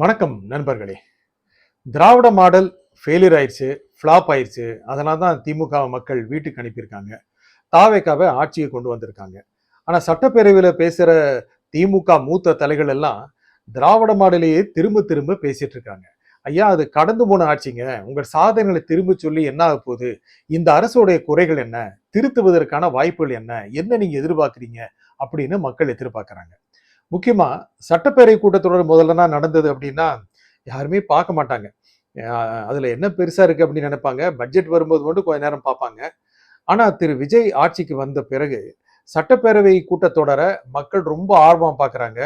வணக்கம் நண்பர்களே. திராவிட model failure ஆயிடுச்சு, ஃப்ளாப் ஆயிடுச்சு. அதனால தான் திமுக மக்கள் வீட்டுக்கு அனுப்பியிருக்காங்க. தாவேக்காவை ஆட்சியை கொண்டு வந்திருக்காங்க. ஆனா சட்டப்பேரவையில பேசுற திமுக மூத்த தலைகள் எல்லாம் திராவிட மாடலையே திரும்ப திரும்ப பேசிட்டு இருக்காங்க. ஐயா, அது கடந்து போன ஆட்சிங்க. உங்க சாதனைகளை திரும்ப சொல்லி என்ன ஆக போகுது? இந்த அரசுடைய குறைகள் என்ன? திருத்துவதற்கான வாய்ப்புகள் என்ன? என்ன நீங்க எதிர்பார்க்குறீங்க? அப்படின்னு மக்கள் எதிர்பார்க்கறாங்க. முக்கியமா சட்டப்பேரவை கூட்டத்தொடர் முதல்லனா நடந்தது அப்படின்னா, யாருமே பார்க்க மாட்டாங்க. அதுல என்ன பெருசா இருக்கு அப்படின்னு நினைப்பாங்க. பட்ஜெட் வரும்போது மட்டும் கொஞ்ச நேரம் பார்ப்பாங்க. ஆனா திரு விஜய் ஆட்சிக்கு வந்த பிறகு சட்டப்பேரவை கூட்டத்தொடர மக்கள் ரொம்ப ஆர்வமா பார்க்குறாங்க.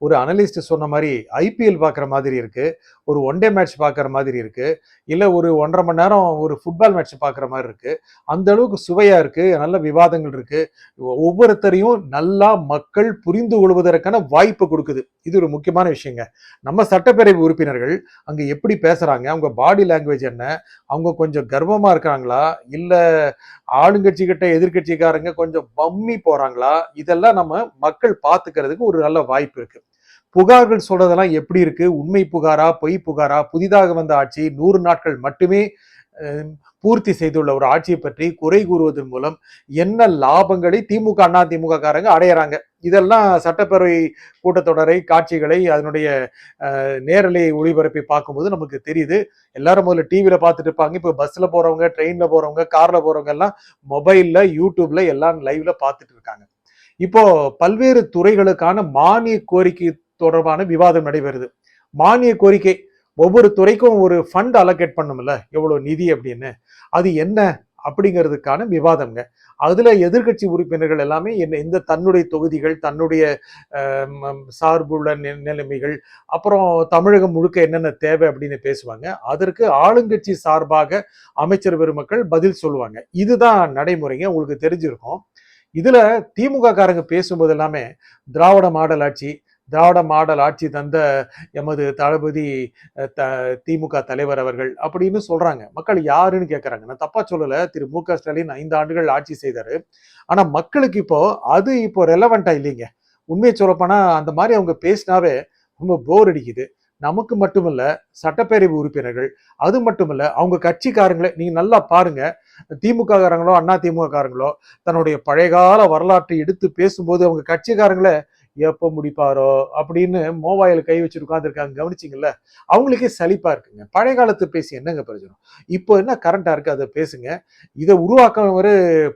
ஒரு அனலிஸ்ட் சொன்ன மாரி ஐபிஎல் பார்க்குற மாதிரி இருக்கு. ஒரு ஒன் டே மேட்ச் பார்க்குற மாதிரி இருக்கு. இல்ல ஒரு 1 1/2 மணி நேரம் ஒரு ஃபுட்பால் மேட்ச் பார்க்குற மாரி இருக்கு. அந்த அளவுக்கு சுவையா இருக்கு. நல்ல விவாதங்கள் இருக்கு. ஒவ்வொருத்தரையும் நல்லா மக்கள் புரிந்து கொள்வதற்கான வாய்ப்பு கொடுக்குது. இது ஒரு முக்கியமான விஷயங்க. நம்ம சட்டப்பேரவை உறுப்பினர்கள் அங்க எப்படி பேசுறாங்க? அவங்க பாடி லாங்குவேஜ் என்ன? அவங்க கொஞ்சம் கர்வமா இருக்காங்களா? இல்ல ஆளுங்கட்சி கிட்ட எதிர்க்கட்சிக்காரங்க கொஞ்சம் பம்மி போறாங்களா? இதெல்லாம் நம்ம மக்கள் பார்த்துக்கிறதுக்கு ஒரு நல்ல வாய்ப்பு இருக்கு. புகார்கள் சொல்றதெல்லாம் எப்படி இருக்கு? உண்மை புகாரா? பொய் புகாரா? புதிதாக வந்த ஆட்சி 100 நாட்கள் மட்டுமே பூர்த்தி செய்துள்ள ஒரு ஆட்சியை பற்றி குறை கூறுவதன் மூலம் என்ன லாபங்களை திமுக அண்ணா திமுக காரங்க அடையறாங்க. இதெல்லாம் சட்டப்பேரவை கூட்டத்தொடரை, காட்சிகளை, அதனுடைய நேரலை ஒளிபரப்பி பார்க்கும்போது நமக்கு தெரியுது. எல்லாரும் முதல்ல டிவியில பார்த்துட்டு இருப்பாங்க. இப்போ பஸ்ல போறவங்க, ட்ரெயின்ல போறவங்க, கார்ல போறவங்க எல்லாம் மொபைல்ல, யூடியூப்ல எல்லாம் லைவ்ல பார்த்துட்டு இருக்காங்க. இப்போ பல்வேறு துறைகளுக்கான மானிய கோரிக்கை தொடர்பான விவாதம் நடைபெறுது. மானிய கோரிக்கை ஒவ்வொரு துறைக்கும் ஒரு ஃபண்ட் அலோகேட் பண்ணும்ல, எவ்வளவு நிதி அப்படின்னு. அது என்ன அப்படிங்கிறதுக்கான விவாதம்ங்க. அதுல எதிர்க்கட்சி உறுப்பினர்கள் எல்லாமே என்ன இந்த தன்னுடைய தொகுதிகள், தன்னுடைய சார்புள்ள நிலைமைகள், அப்புறம் தமிழகம் முழுக்க என்னென்ன தேவை அப்படின்னு பேசுவாங்க. அதற்கு ஆளுங்கட்சி சார்பாக அமைச்சர் பெருமக்கள் பதில் சொல்லுவாங்க. இதுதான் நடைமுறைங்க. உங்களுக்கு தெரிஞ்சிருக்கும். இதுல திமுக காரங்க பேசும்போது எல்லாமே திராவிட மாடல் ஆட்சி, திராவிட மாடல் ஆட்சி தந்த எமது தளபதி திமுக தலைவர் அவர்கள் அப்படின்னு சொல்றாங்க. மக்கள் யாருன்னு கேட்கறாங்க. நான் தப்பா சொல்லல. திரு மு.க. ஸ்டாலின் 5 ஆண்டுகள் ஆட்சி செய்தாரு. ஆனா மக்களுக்கு இப்போ ரெலவெண்டா இல்லைங்க. உண்மையை சொல்லப்போனா அந்த மாதிரி அவங்க பேசினாவே ரொம்ப போர் அடிக்குது. நமக்கு மட்டுமல்ல, சட்டப்பேரவை உறுப்பினர்கள், அது மட்டுமல்ல அவங்க கட்சிக்காரங்களை நீங்க நல்லா பாருங்க. திமுக காரங்களோ அண்ணா திமுக காரங்களோ தன்னுடைய பழையகால வரலாற்றை எடுத்து பேசும்போது அவங்க கட்சிக்காரங்களை எப்ப முடிப்பாரோ அப்படின்னு மோபாயில் கை வச்சு உட்கார்ந்துருக்காங்க. கவனிச்சிங்கல்ல? அவங்களுக்கே சலிப்பா இருக்குங்க. பழைய காலத்து பேசி என்னங்க பிரயோஜனம்? இப்போ என்ன கரண்டா இருக்கு அதை பேசுங்க. இதை உருவாக்க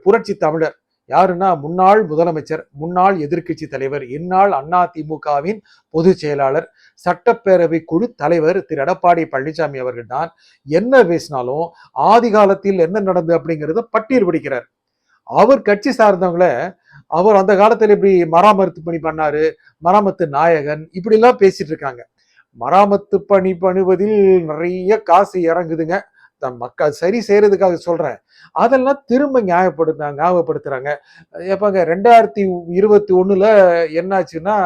புரட்சி தமிழர் யாருன்னா முன்னாள் முதலமைச்சர், முன்னாள் எதிர்க்கட்சி தலைவர், இந்நாள் அண்ணா திமுகவின் பொதுச் செயலாளர், சட்டப்பேரவை குழு தலைவர் திரு எடப்பாடி பழனிசாமி அவர்கள் தான். என்ன பேசினாலும் ஆதி காலத்தில் என்ன நடந்தது அப்படிங்கிறத பட்டியல் பிடிக்கிறார். அவர் கட்சி சார்ந்தவங்கள அவர் அந்த காலத்துல இப்படி மராமத்து பணி பண்ணாரு, மராமத்து நாயகன், இப்படி எல்லாம் பேசிட்டு இருக்காங்க. மராமத்து பணி பண்ணுவதில் நிறைய காசு இறங்குதுங்க. மக்கள் சரி செய்யறதுக்காக சொல்றேன். அதெல்லாம் திரும்ப ஞாபகப்படுத்துறாங்க. எப்பங்க 2021 என்னாச்சுன்னா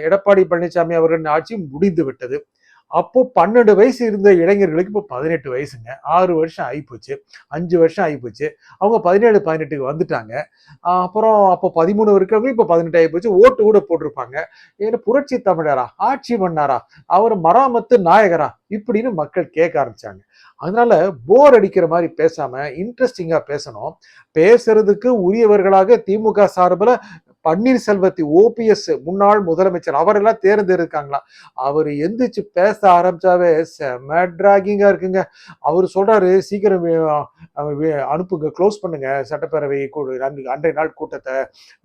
எடப்பாடி பழனிசாமி அவர்களின் ஆட்சி முடிந்து விட்டது. அப்போ 12 வயசு இருந்த இளைஞர்களுக்கு இப்போ 18 வயசுங்க. 6 வருஷம் ஆயிப்போச்சு, 5 வருஷம் ஆயிப்போச்சு. அவங்க 17 18க்கு வந்துட்டாங்க. அப்புறம் அப்போ 13 இருக்கிறவங்க இப்போ 18 ஆயிப்போச்சு. ஓட்டு கூட போட்டிருப்பாங்க. ஏன்னா புரட்சி தமிழரா, ஆட்சி பண்ணாரா, அவர் மராமத்து நாயகரா இப்படின்னு மக்கள் கேட்க ஆரம்பிச்சாங்க. அதனால போர் அடிக்கிற மாதிரி பேசாம இன்ட்ரெஸ்டிங்கா பேசணும். பேசுறதுக்கு உரியவர்களாக திமுக சார்பில் பன்னீர்செல்வத்தை ஓபிஎஸ் முன்னாள் முதலமைச்சர் அவரெல்லாம் தேர்ந்தெடுக்காங்களா. அவர் எந்திரிச்சு பேச ஆரம்பிச்சாவே செம டிராகிங்கா இருக்குங்க. அவர் சொல்றாரு, சீக்கிரம் அனுப்புங்க, க்ளோஸ் பண்ணுங்க சட்டப்பேரவை அன்றைய நாள் கூட்டத்தை,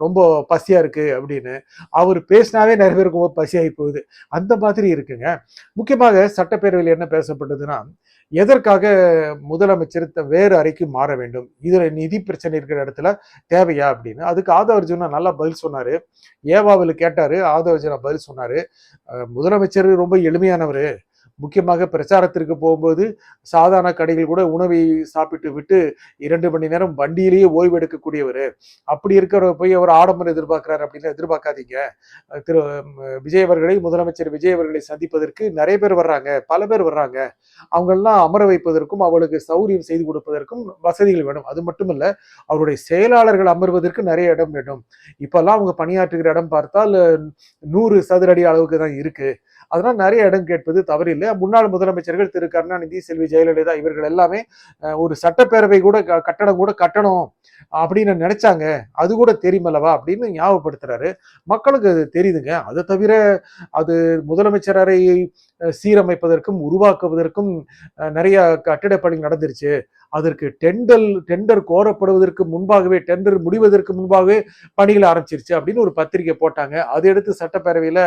ரொம்ப பசியா இருக்கு அப்படின்னு. அவர் பேசினாவே நிறைய பேருக்கு ரொம்ப பசியாகி போகுது. அந்த மாதிரி இருக்குங்க. முக்கியமாக சட்டப்பேரவையில் என்ன பேசப்பட்டதுன்னா, எதற்காக முதலமைச்சர் வேறு அறைக்கு மாற வேண்டும், இதுல நிதி பிரச்சனை இருக்கிற இடத்துல தேவையா அப்படின்னு. அதுக்கு ஆதவர்ஜுனா நல்லா பதில் சொன்னாரு. ஏவாவில் கேட்டாரு, ஆதவர்ஜுனா பதில் சொன்னாரு. முதலமைச்சர் ரொம்ப எளிமையானவர். முக்கியமாக பிரச்சாரத்திற்கு போகும்போது சாதாரண கடைகள் கூட உணவை சாப்பிட்டு விட்டு 2 மணி நேரம் வண்டியிலேயே ஓய்வு எடுக்கக்கூடியவர். அப்படி இருக்கிற போய் அவர் ஆடம்பரம் எதிர்பார்க்கிறார் அப்படின்னு எதிர்பார்க்காதீங்க. திரு விஜய் அவர்களை, முதலமைச்சர் விஜய் அவர்களை சந்திப்பதற்கு நிறைய பேர் வர்றாங்க, பல பேர் வர்றாங்க. அவங்களெல்லாம் அமர வைப்பதற்கும் அவளுக்கு சௌரியம் செய்து கொடுப்பதற்கும் வசதிகள் வேணும். அது மட்டுமல்ல, அவருடைய செயலாளர்கள் அமர்வதற்கு நிறைய இடம் வேண்டும். இப்பெல்லாம் அவங்க பணியாற்றுகிற இடம் பார்த்தால் 100 சதுர அடி அளவுக்கு தான் இருக்கு. அதனால் நிறைய இடம் கேட்பது தவறில்லை. முன்னாள் முதலமைச்சர்கள் திரு கருணாநிதி, செல்வி ஜெயலலிதா இவர்கள் எல்லாமே ஒரு சட்டப்பேரவை கூட கட்டடம் கூட கட்டணும் அப்படின்னு நினைச்சாங்க, அது கூட தெரியுமல்லவா அப்படின்னு ஞாபகப்படுத்துறாரு. மக்களுக்கு அது தெரியுதுங்க. அதை தவிர அது முதலமைச்சர் அறையை சீரமைப்பதற்கும் உருவாக்குவதற்கும் நிறைய கட்டிடப் பணி நடந்துருச்சு. அதற்கு டெண்டர் கோரப்படுவதற்கு முன்பாகவே, டெண்டர் முடிவதற்கு முன்பாகவே பணிகள் ஆரம்பிச்சிருச்சு அப்படின்னு ஒரு பத்திரிகை போட்டாங்க. அதை எடுத்து சட்டப்பேரவையில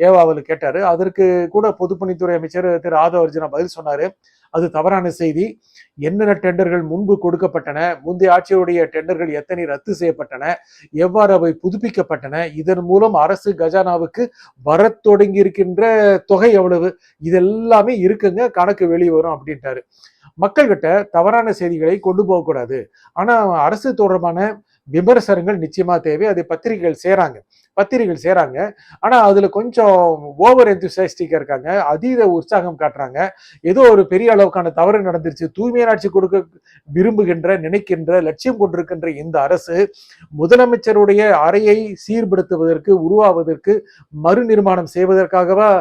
ஏவாவல் கேட்டாரு. அதற்கு கூட பொதுப்பணித்துறை அமைச்சர் திரு ஆதவ அர்ஜுனா பதில் சொன்னாரு, அது தவறான செய்தி. என்னென்ன டெண்டர்கள் முன்பு கொடுக்கப்பட்டன, முந்தைய ஆட்சியுடைய டெண்டர்கள் எத்தனை ரத்து செய்யப்பட்டன, எவ்வாறு அவை புதுப்பிக்கப்பட்டன, இதன் மூலம் அரசு கஜானாவுக்கு வர தொடங்கி இருக்கின்ற தொகை எவ்வளவு, இதெல்லாமே இருக்குங்க, கணக்கு வெளியே வரும் அப்படின்ட்டாரு. மக்கள்கிட்ட தவறான செய்திகளை கொண்டு போகக்கூடாது. ஆனா அரசு தொடர்பான விமர்சனங்கள் நிச்சயமா தேவை. அதை பத்திரிகைகள் செய்றாங்க. ஆனா அதுல கொஞ்சம் ஓவர் எந்தூசியாஸ்டிக்கா இருக்காங்க, அதீத உற்சாகம் காட்டுறாங்க. ஏதோ ஒரு பெரிய அளவுக்கான தவறு நடந்துருச்சு, தூய்மையான ஆட்சி கொடுக்க விரும்புகின்ற, நினைக்கின்ற, லட்சியம் கொண்டிருக்கின்ற இந்த அரசு முதலமைச்சருடைய அறையை சீர்படுத்துவதற்கு, உருவாவதற்கு, மறுநிர்மாணம் செய்வதற்காகவா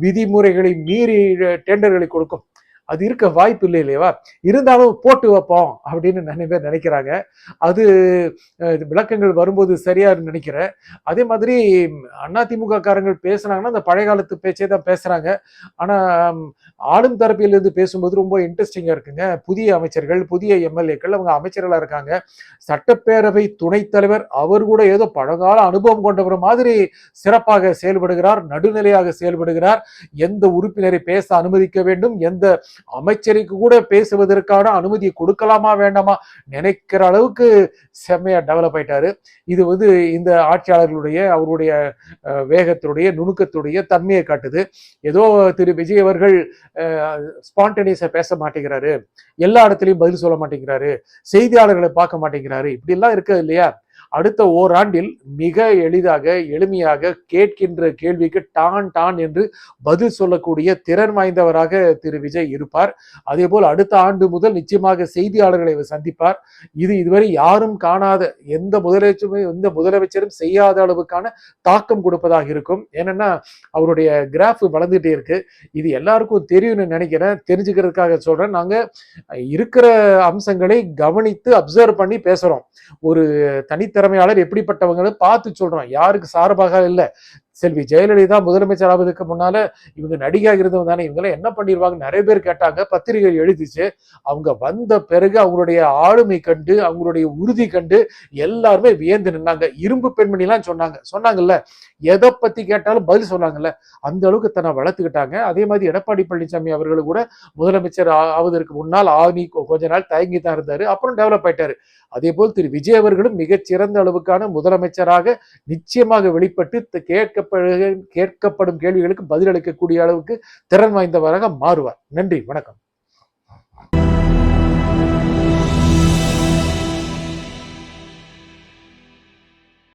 விதிமுறைகளை மீறி டெண்டர்களை கொடுக்கும்? அது இருக்க வாய்ப்பு இல்லை இல்லையவா? இருந்தாலும் போட்டு வைப்போம் அப்படின்னு நிறைய பேர் நினைக்கிறாங்க. அது விளக்கங்கள் வரும்போது சரியா நினைக்கிறேன். அதே மாதிரி அதிமுக காரங்கள் பேசுனாங்கன்னா அந்த பழைய காலத்து பேச்சே தான் பேசுறாங்க. ஆனா ஆளும் தரப்பிலிருந்து பேசும்போது ரொம்ப இன்ட்ரெஸ்டிங்கா இருக்குங்க. புதிய அமைச்சர்கள், புதிய எம்எல்ஏக்கள் அவங்க அமைச்சர்களா இருக்காங்க. சட்டப்பேரவை துணைத் தலைவர் அவர் கூட ஏதோ பழங்கால அனுபவம் கொண்டவர் மாதிரி சிறப்பாக செயல்படுகிறார், நடுநிலையாக செயல்படுகிறார். எந்த உறுப்பினரை பேச அனுமதிக்க வேண்டும், எந்த அமைச்சருக்கு கூட பேசுவதற்கான அனுமதியை கொடுக்கலாமா வேண்டாமா நினைக்கிற அளவுக்கு செம்மையா டெவலப் ஆயிட்டாரு. இது இந்த ஆட்சியாளர்களுடைய அவருடைய வேகத்துடைய நுணுக்கத்துடைய தன்மையை காட்டுது. ஏதோ திரு விஜய் அவர்கள் ஸ்பான்டேனியஸா பேச மாட்டேங்கிறாரு, எல்லா இடத்துலையும் பதில் சொல்ல மாட்டேங்கிறாரு, செய்தியாளர்களை பார்க்க மாட்டேங்கிறாரு, இப்படி எல்லாம் இருக்கு இல்லையா? அடுத்த ஓராண்டில் மிக எளிதாக, எளிமையாக கேட்கின்ற கேள்விக்கு டான் என்று பதில் சொல்லக்கூடிய திறன் வாய்ந்தவராக திரு விஜய் இருப்பார். அதே போல் அடுத்த ஆண்டு முதல் நிச்சயமாக செய்தியாளர்களை சந்திப்பார். இதுவரை யாரும் காணாத, எந்த முதலமைச்சரும் செய்யாத அளவுக்கான தாக்கம் கொடுப்பதாக இருக்கும். ஏன்னா அவருடைய கிராஃப் வளர்ந்துட்டே இருக்கு. இது எல்லாருக்கும் தெரியும்னு நினைக்கிறேன். தெரிஞ்சுக்கிறதுக்காக சொல்றேன். நாங்க இருக்கிற அம்சங்களை கவனித்து அப்சர்வ் பண்ணி பேசுறோம். ஒரு தனித்திறமையாளர் எப்படிப்பட்டவங்க பார்த்து சொல்றோம், யாருக்கு சார்பாக இல்லை. செல்வி ஜெயலலிதா முதலமைச்சர் ஆவதற்கு முன்னால இவங்க நடிகையாக இருந்தவங்க தானே, இவங்க எல்லாம் என்ன பண்ணிடுவாங்க நிறைய பேர் கேட்டாங்க. பத்திரிகை எழுதிச்சு. அவங்க வந்த பிறகு அவங்களுடைய ஆளுமை கண்டு, அவங்களுடைய உறுதி கண்டு எல்லாருமே வியந்து நின்னாங்க. இரும்பு பெண்மணி எல்லாம் சொன்னாங்கல்ல, எதை பத்தி கேட்டாலும் பதில் சொன்னாங்கல்ல, அந்த அளவுக்கு தன்னை வளர்த்துக்கிட்டாங்க. அதே மாதிரி எடப்பாடி பழனிசாமி அவர்கள் கூட முதலமைச்சர் ஆவதற்கு முன்னால் கொஞ்ச நாள் தயங்கி தான் இருந்தாரு, அப்புறம் டெவலப் ஆயிட்டாரு. அதே போல் திரு விஜய் அவர்களும் மிகச்சிறந்த அளவுக்கான முதலமைச்சராக நிச்சயமாக வெளிப்பட்டு கேட்கப்படும் கேள்விகளுக்கு பதிலளிக்கக்கூடிய அளவுக்கு திறன் வாய்ந்தவராக மாறுவார். நன்றி, வணக்கம்.